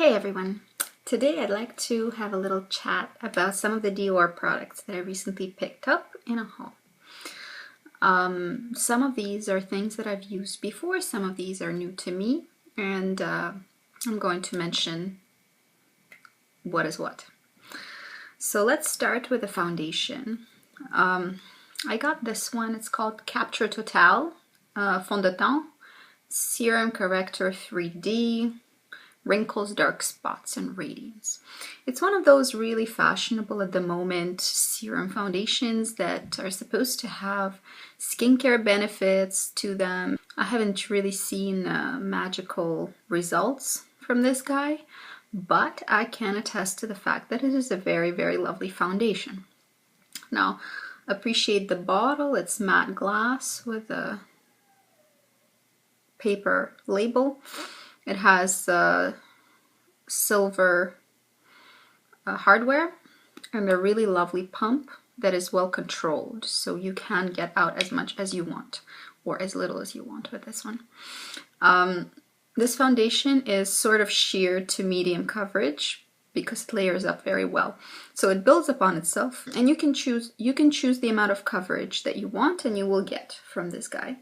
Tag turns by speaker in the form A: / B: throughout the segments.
A: Hey everyone! Today I'd like to have a little chat about some of the Dior products that I recently picked up in a haul. Some of these are things that I've used before, some of these are new to me, and I'm going to mention what is what. So let's start with the foundation. I got this one, it's called Capture Totale Fond de Teint Serum Corrector 3D Wrinkles, Dark Spots, and Radiance. It's one of those really fashionable at the moment serum foundations that are supposed to have skincare benefits to them. I haven't really seen magical results from this guy, but I can attest to the fact that it is a very, very lovely foundation. Now, appreciate the bottle. It's matte glass with a paper label. It has silver hardware and a really lovely pump that is well controlled, so you can get out as much as you want or as little as you want with this one. This foundation is sort of sheer to medium coverage because it layers up very well. So it builds upon itself, and you can choose the amount of coverage that you want, and you will get from this guy.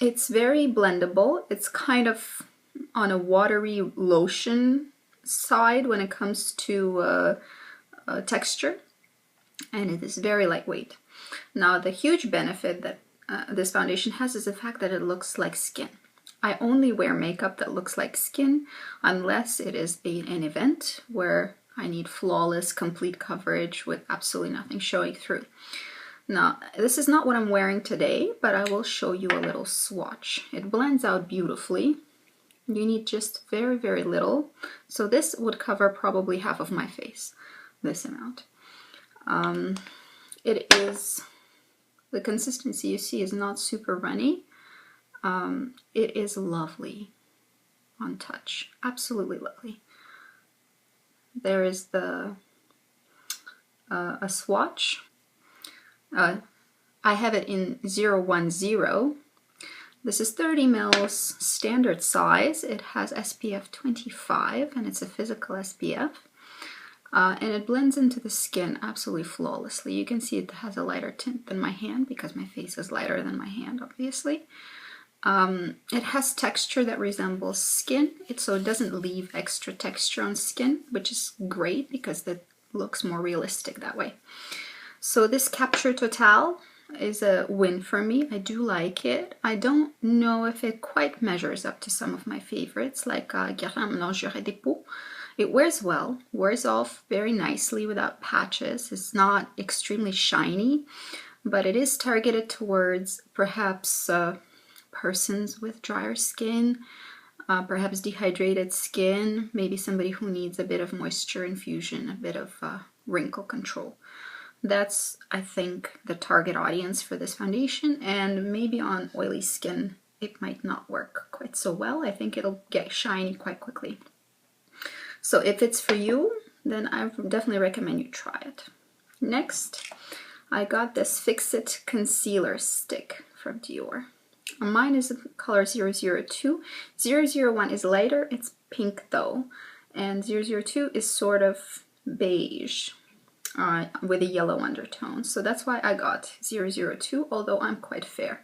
A: It's very blendable. It's kind of on a watery lotion side when it comes to texture, and it is very lightweight. Now, the huge benefit that this foundation has is the fact that it looks like skin. I only wear makeup that looks like skin unless it is an event where I need flawless, complete coverage with absolutely nothing showing through. Now, this is not what I'm wearing today, but I will show you a little swatch. It blends out beautifully. You need just very, very little. So this would cover probably half of my face, this amount. It is, the consistency you see is not super runny. It is lovely on touch, absolutely lovely. There is a swatch. I have it in 010. This is 30 mils standard size. It has SPF 25 and it's a physical SPF. And it blends into the skin absolutely flawlessly. You can see it has a lighter tint than my hand because my face is lighter than my hand, obviously. It has texture that resembles skin, so it doesn't leave extra texture on skin, which is great because that looks more realistic that way. So this Capture Totale is a win for me. I do like it. I don't know if it quite measures up to some of my favorites, like Guérin Mélangerie des Peaux. It wears well, wears off very nicely without patches. It's not extremely shiny, but it is targeted towards perhaps persons with drier skin, perhaps dehydrated skin, maybe somebody who needs a bit of moisture infusion, a bit of wrinkle control. That's, I think, the target audience for this foundation, and maybe on oily skin it might not work quite so well. I think it'll get shiny quite quickly. So if it's for you, then I definitely recommend you try it. Next, I got this Fix It Concealer Stick from Dior. Mine is the color 002. 001 is lighter, it's pink though, and 002 is sort of beige. With a yellow undertone, so that's why I got 002, although I'm quite fair.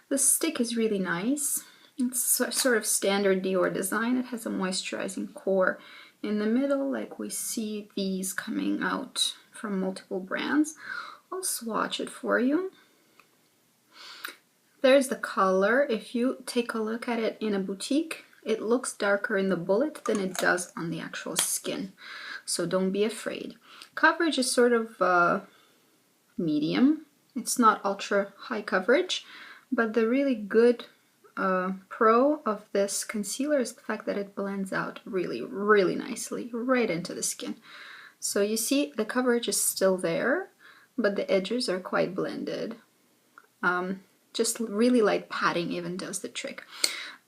A: The stick is really nice. It's sort of standard Dior design. It has a moisturizing core in the middle, like we see these coming out from multiple brands. I'll swatch it for you. There's the color. If you take a look at it in a boutique, it looks darker in the bullet than it does on the actual skin, so don't be afraid. Coverage is sort of medium. It's not ultra high coverage, but the really good pro of this concealer is the fact that it blends out really, really nicely right into the skin. So you see the coverage is still there, but the edges are quite blended. Just really light patting even does the trick.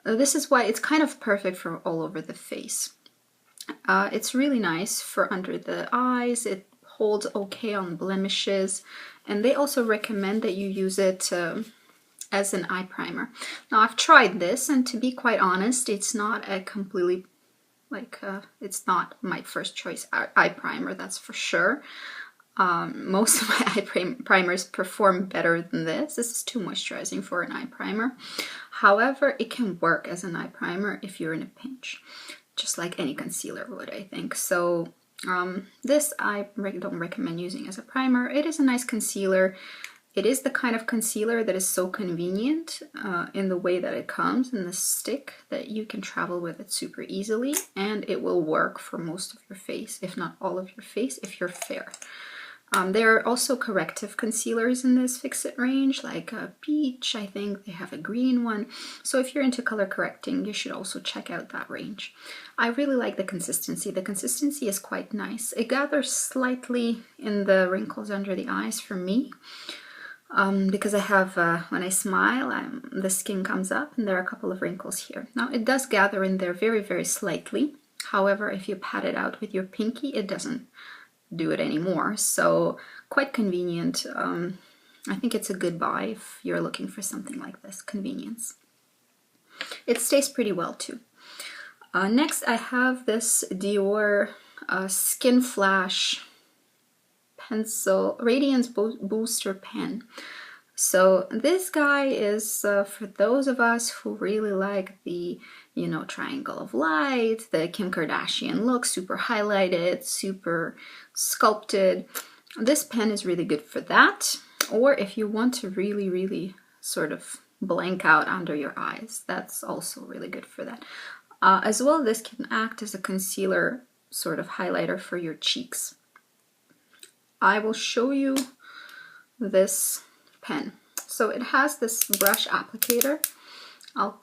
A: This is why it's kind of perfect for all over the face. It's really nice for under the eyes. It holds okay on blemishes, and they also recommend that you use it as an eye primer. Now, I've tried this, and to be quite honest, it's not a completely Like, it's not my first choice eye primer, that's for sure. Most of my eye primers perform better than this. This is too moisturizing for an eye primer. However, it can work as an eye primer if you're in a pinch, just like any concealer would, I think. So this I don't recommend using as a primer. It is a nice concealer. It is the kind of concealer that is so convenient in the way that it comes in the stick that you can travel with it super easily, and it will work for most of your face, if not all of your face, if you're fair. There are also corrective concealers in this Fix-It range, like a peach, I think they have a green one. So if you're into color correcting, you should also check out that range. I really like the consistency. The consistency is quite nice. It gathers slightly in the wrinkles under the eyes for me. Because I have, when I smile, the skin comes up and there are a couple of wrinkles here. Now it does gather in there very, very slightly. However, if you pat it out with your pinky, it doesn't do it anymore. So quite convenient. I think it's a good buy if you're looking for something like this, convenience. It stays pretty well too. Next I have this Dior Skinflash pencil Radiance booster pen. So this guy is for those of us who really like the, you know, triangle of light, the Kim Kardashian look, super highlighted, super sculpted. This pen is really good for that. Or if you want to really, really sort of blank out under your eyes, that's also really good for that. As well, this can act as a concealer sort of highlighter for your cheeks. I will show you this pen. So it has this brush applicator. I'll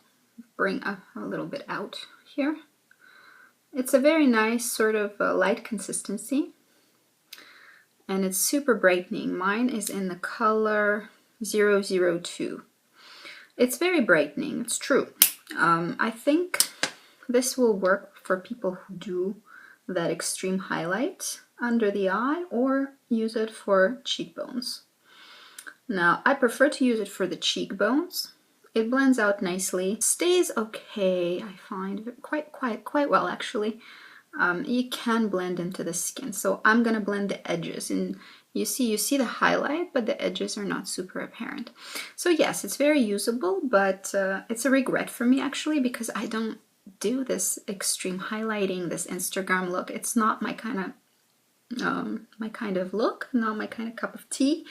A: bring a little bit out here. It's a very nice sort of light consistency, and it's super brightening. Mine is in the color 002. It's very brightening, it's true. I think this will work for people who do that extreme highlight under the eye or use it for cheekbones. Now, I prefer to use it for the cheekbones. It blends out nicely, stays okay, I find quite well actually. You can blend into the skin, so I'm gonna blend the edges, and you see the highlight, but the edges are not super apparent. So yes, it's very usable, but it's a regret for me actually, because I don't do this extreme highlighting, this Instagram look. It's not my kind of look, not my kind of cup of tea.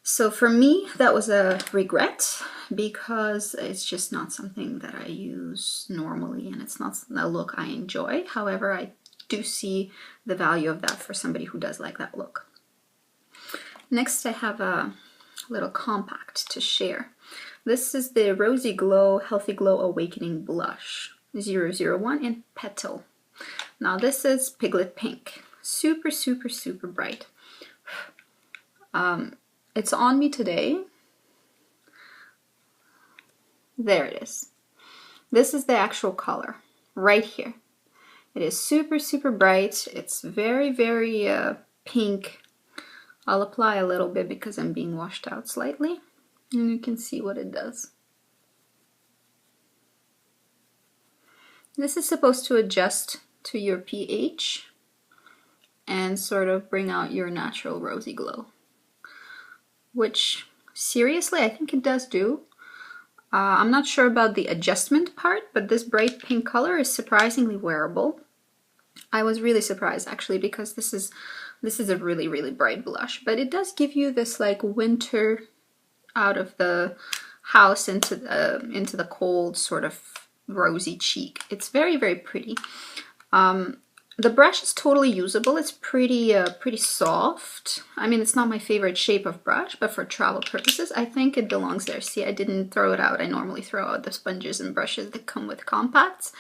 A: So for me, that was a regret, because it's just not something that I use normally, and it's not a look I enjoy. However, I do see the value of that for somebody who does like that look. Next, I have a little compact to share. This is the Rosy Glow Healthy Glow Awakening Blush 001 in Petale. Now this is Piglet Pink. Super, super, super bright. It's on me today. There it is. This is the actual color right here. It is super, super bright. It's very, very pink. I'll apply a little bit because I'm being washed out slightly, and you can see what it does. This is supposed to adjust to your pH and sort of bring out your natural rosy glow, which seriously I think it does do. I'm not sure about the adjustment part, but this bright pink color is surprisingly wearable. I was really surprised actually, because this is a really, really bright blush, but it does give you this like winter out of the house into the cold sort of rosy cheek. It's very, very pretty. The brush is totally usable. It's pretty soft. I mean, it's not my favorite shape of brush, but for travel purposes, I think it belongs there. See, I didn't throw it out. I normally throw out the sponges and brushes that come with compacts.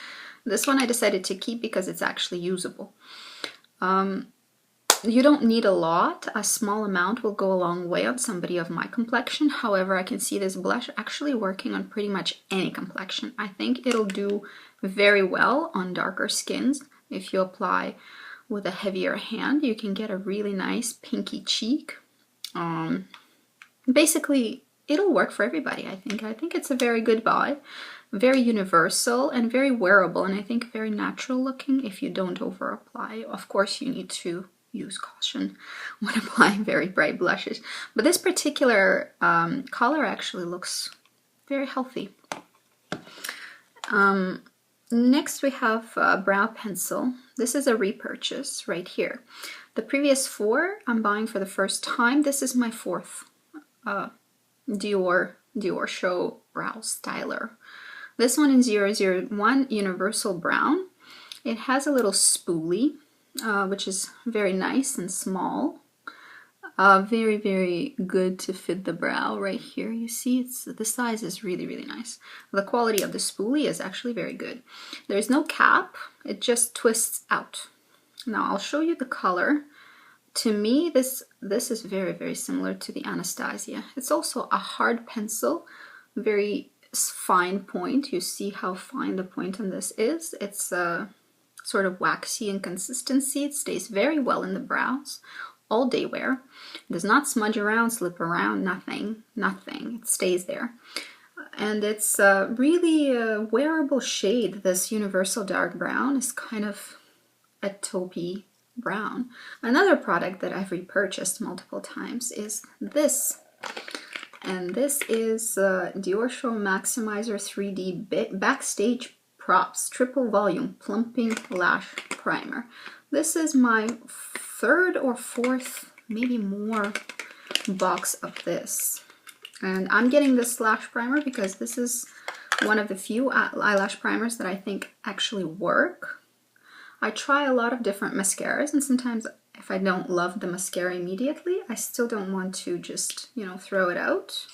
A: This one I decided to keep because it's actually usable. You don't need a lot. A small amount will go a long way on somebody of my complexion. However, I can see this blush actually working on pretty much any complexion. I think it'll do very well on darker skins. If you apply with a heavier hand, you can get a really nice pinky cheek. Basically, it'll work for everybody, I think. I think it's a very good buy. very universal and very wearable, and I think very natural looking if you don't over apply. Of course, you need to use caution when applying very bright blushes, but this particular color actually looks very healthy. Next we have a brow pencil. This is a repurchase right here. The previous 4 I'm buying for the first time. This is my 4th Diorshow brow styler. This one in 001 Universal Brown. It has a little spoolie, which is very nice and small. Very, very good to fit the brow right here. You see, the size is really, really nice. The quality of the spoolie is actually very good. There's no cap, it just twists out. Now I'll show you the color. To me, this is very, very similar to the Anastasia. It's also a hard pencil, very fine point. You see how fine the point on this is. It's sort of waxy in consistency. It stays very well in the brows. All day wear. It does not smudge around, slip around, nothing. It stays there. And it's really a wearable shade. This Universal Dark Brown is kind of a taupey brown. Another product that I've repurchased multiple times is this. And this is Diorshow Maximizer 3D Backstage Props Triple Volume Plumping Lash Primer. This is my 3rd or 4th, maybe more, box of this. And I'm getting this lash primer because this is one of the few eyelash primers that I think actually work. I try a lot of different mascaras, and sometimes if I don't love the mascara immediately, I still don't want to just, you know, throw it out.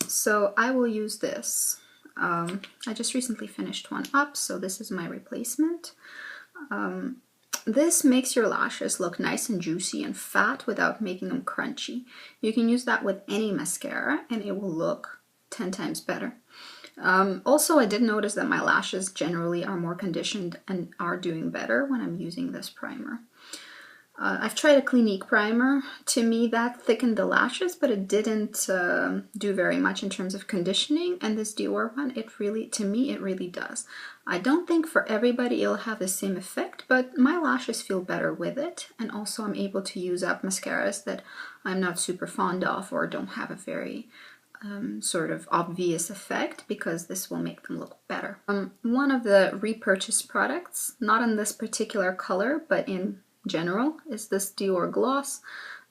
A: So I will use this. I just recently finished one up, so this is my replacement. This makes your lashes look nice and juicy and fat without making them crunchy. You can use that with any mascara and it will look 10 times better. Also, I did notice that my lashes generally are more conditioned and are doing better when I'm using this primer. I've tried a Clinique primer. To me, that thickened the lashes, but it didn't do very much in terms of conditioning. And this Dior one, to me, it really does. I don't think for everybody it'll have the same effect, but my lashes feel better with it. And also I'm able to use up mascaras that I'm not super fond of or don't have a very sort of obvious effect, because this will make them look better. One of the repurchased products, not in this particular color, but in general, is this Dior gloss.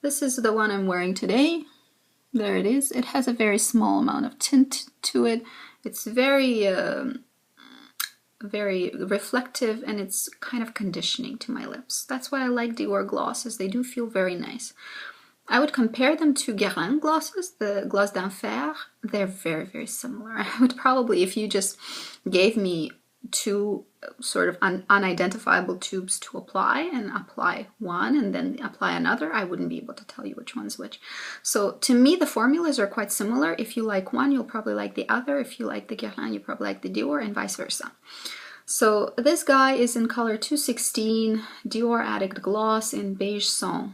A: This is the one I'm wearing today. There it is. It has a very small amount of tint to it. It's very reflective, and it's kind of conditioning to my lips. That's why I like Dior glosses. They do feel very nice. I would compare them to Guerin glosses, the Gloss d'Enfer. They're very, very similar. I would probably, if you just gave me 2 sort of unidentifiable tubes to apply, and apply one and then apply another, I wouldn't be able to tell you which one's which. So to me, the formulas are quite similar. If you like one, you'll probably like the other. If you like the Guerin, you probably like the Dior, and vice versa. So this guy is in color 216, Dior Addict Gloss in Beige Songe.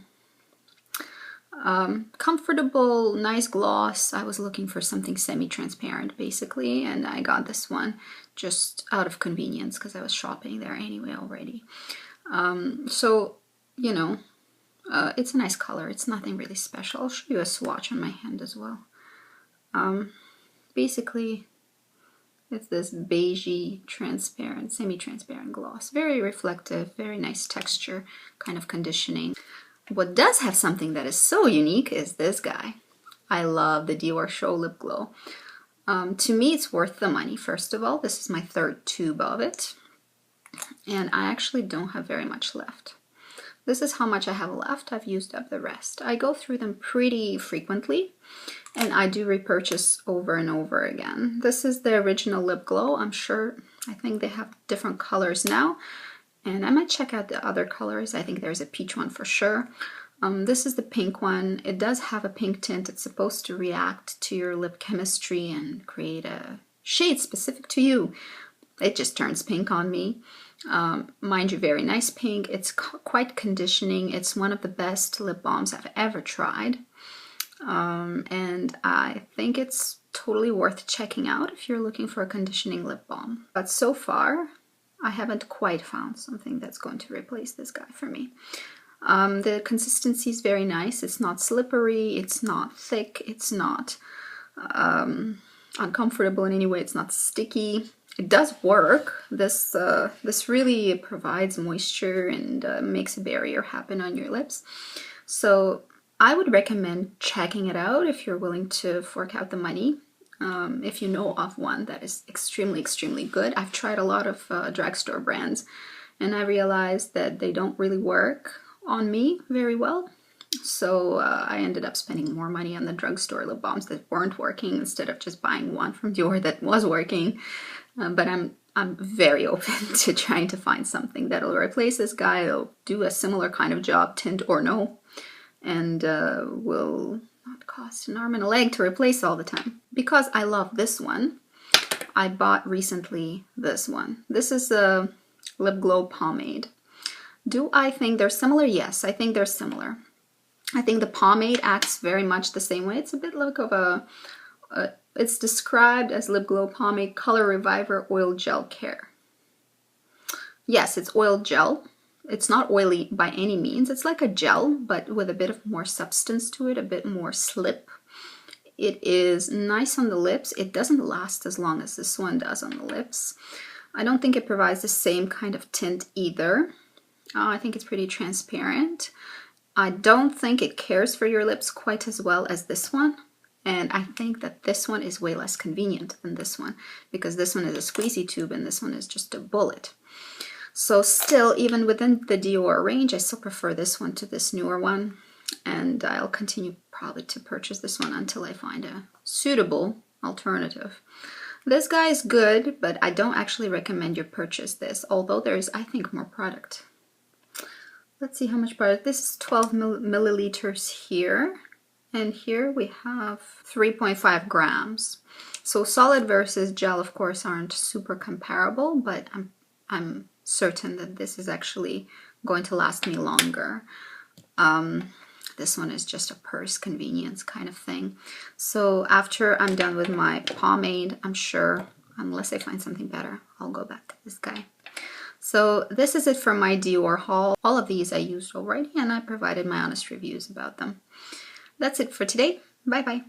A: Comfortable, nice gloss. I was looking for something semi-transparent basically, and I got this one just out of convenience because I was shopping there anyway already. So, you know, it's a nice color. It's nothing really special. I'll show you a swatch on my hand as well. Basically, it's this beigey, transparent, semi-transparent gloss. Very reflective, very nice texture, kind of conditioning. What does have something that is so unique is this guy. I love the Diorshow Lip Glow. To me, it's worth the money, first of all. This is my 3rd tube of it. And I actually don't have very much left. This is how much I have left. I've used up the rest. I go through them pretty frequently, and I do repurchase over and over again. This is the original lip glow. I think they have different colors now. And I might check out the other colors. I think there's a peach one for sure. This is the pink one. It does have a pink tint. It's supposed to react to your lip chemistry and create a shade specific to you. It just turns pink on me. Mind you, very nice pink. It's quite conditioning. It's one of the best lip balms I've ever tried. And I think it's totally worth checking out if you're looking for a conditioning lip balm. But so far, I haven't quite found something that's going to replace this guy for me. The consistency is very nice. It's not slippery, it's not thick, it's not uncomfortable in any way, it's not sticky. It does work. This really provides moisture and makes a barrier happen on your lips. So I would recommend checking it out if you're willing to fork out the money. If you know of one that is extremely, extremely good. I've tried a lot of drugstore brands, and I realized that they don't really work on me very well. So I ended up spending more money on the drugstore lip balms that weren't working instead of just buying one from Dior that was working. But I'm very open to trying to find something that'll replace this guy. It'll do a similar kind of job, tint or no, and will not cost an arm and a leg to replace all the time. Because I love this one, I bought recently this one. This is a Lip Glow Pomade. Do I think they're similar? Yes, I think they're similar. I think the pomade acts very much the same way. It's a bit like of a it's described as Lip Glow Pomade Color Reviver Oil Gel Care. Yes, it's oil gel. It's not oily by any means. It's like a gel, but with a bit of more substance to it, a bit more slip. It is nice on the lips. It doesn't last as long as this one does on the lips. I don't think it provides the same kind of tint either. I think it's pretty transparent. I don't think it cares for your lips quite as well as this one. And I think that this one is way less convenient than this one, because this one is a squeezy tube and this one is just a bullet. So still, even within the Dior range, I still prefer this one to this newer one. And I'll continue probably to purchase this one until I find a suitable alternative. This guy is good, but I don't actually recommend you purchase this, although there's, I think, more product. Let's see how much product. This is 12 milliliters here. And here we have 3.5 grams. So solid versus gel, of course, aren't super comparable, but I'm certain that this is actually going to last me longer. This one is just a purse convenience kind of thing. So after I'm done with my pomade, I'm sure, unless I find something better, I'll go back to this guy. So this is it for my Dior haul. All of these I used already, and I provided my honest reviews about them. That's it for today. Bye bye.